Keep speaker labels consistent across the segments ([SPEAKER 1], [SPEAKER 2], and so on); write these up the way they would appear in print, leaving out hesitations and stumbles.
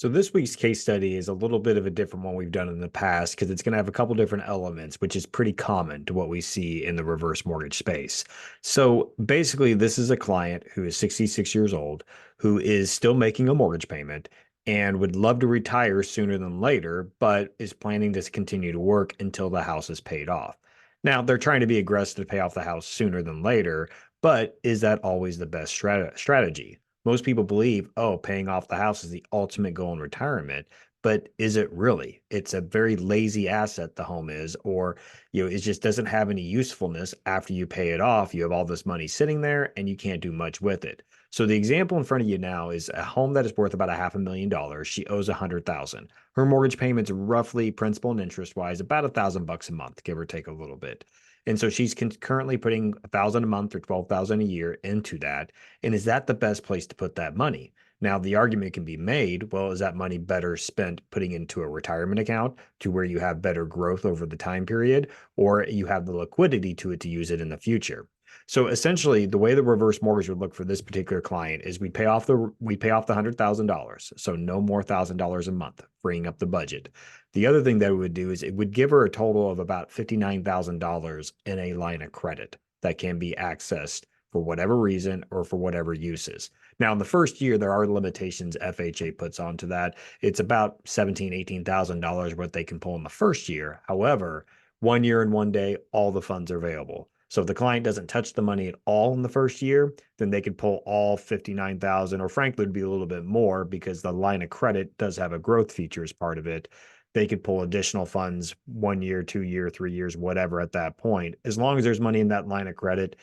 [SPEAKER 1] So this week's case study is a little bit of a different one we've done in the past because it's going to have a couple different elements, which is pretty common to what we see in the reverse mortgage space. So basically, this is a client who is 66 years old, who is still making a mortgage payment and would love to retire sooner than later, but is planning to continue to work until the house is paid off. Now, they're trying to be aggressive to pay off the house sooner than later, but is that always the best strategy? Most people believe, oh, paying off the house is the ultimate goal in retirement, but is it really? It's a very lazy asset, the home is, or it just doesn't have any usefulness after you pay it off. You have all this money sitting there and you can't do much with it. So the example in front of you now is a home that is worth about a $500,000. She owes 100,000. Her mortgage payments roughly principal and interest wise about $1,000 a month, give or take a little bit. And so she's currently putting 1,000 a month or 12,000 a year into that. And is that the best place to put that money? Now, the argument can be made, well, is that money better spent putting into a retirement account to where you have better growth over the time period, or you have the liquidity to it to use it in the future? So essentially, the way the reverse mortgage would look for this particular client is we pay off the $100,000, so no more $1,000 a month, freeing up the budget. The other thing that it would do is it would give her a total of about $59,000 in a line of credit that can be accessed for whatever reason or for whatever uses. Now, in the first year, there are limitations FHA puts onto that. It's about $17,000, $18,000 what they can pull in the first year. However, 1 year and 1 day, all the funds are available. So if the client doesn't touch the money at all in the first year, then they could pull all 59,000, or frankly, it'd be a little bit more because the line of credit does have a growth feature as part of it. They could pull additional funds 1 year, 2 year, 3 years, whatever at that point. As long as there's money in that line of credit,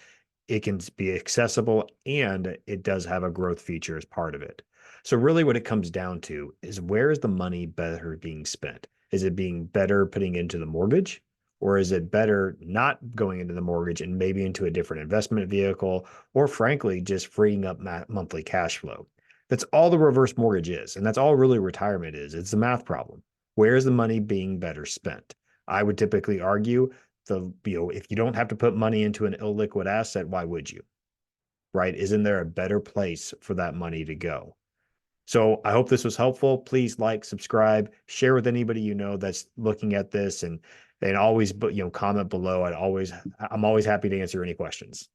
[SPEAKER 1] it can be accessible and it does have a growth feature as part of it. So really what it comes down to is, where is the money better being spent? Is it being better putting into the mortgage, or is it better not going into the mortgage and maybe into a different investment vehicle, or frankly, just freeing up monthly cash flow? That's all the reverse mortgage is. And that's all really retirement is. It's a math problem. Where is the money being better spent? I would typically argue if you don't have to put money into an illiquid asset, why would you? Right? Isn't there a better place for that money to go? So I hope this was helpful. Please like, subscribe, share with anybody you know that's looking at this, and always comment below. I'm always happy to answer any questions.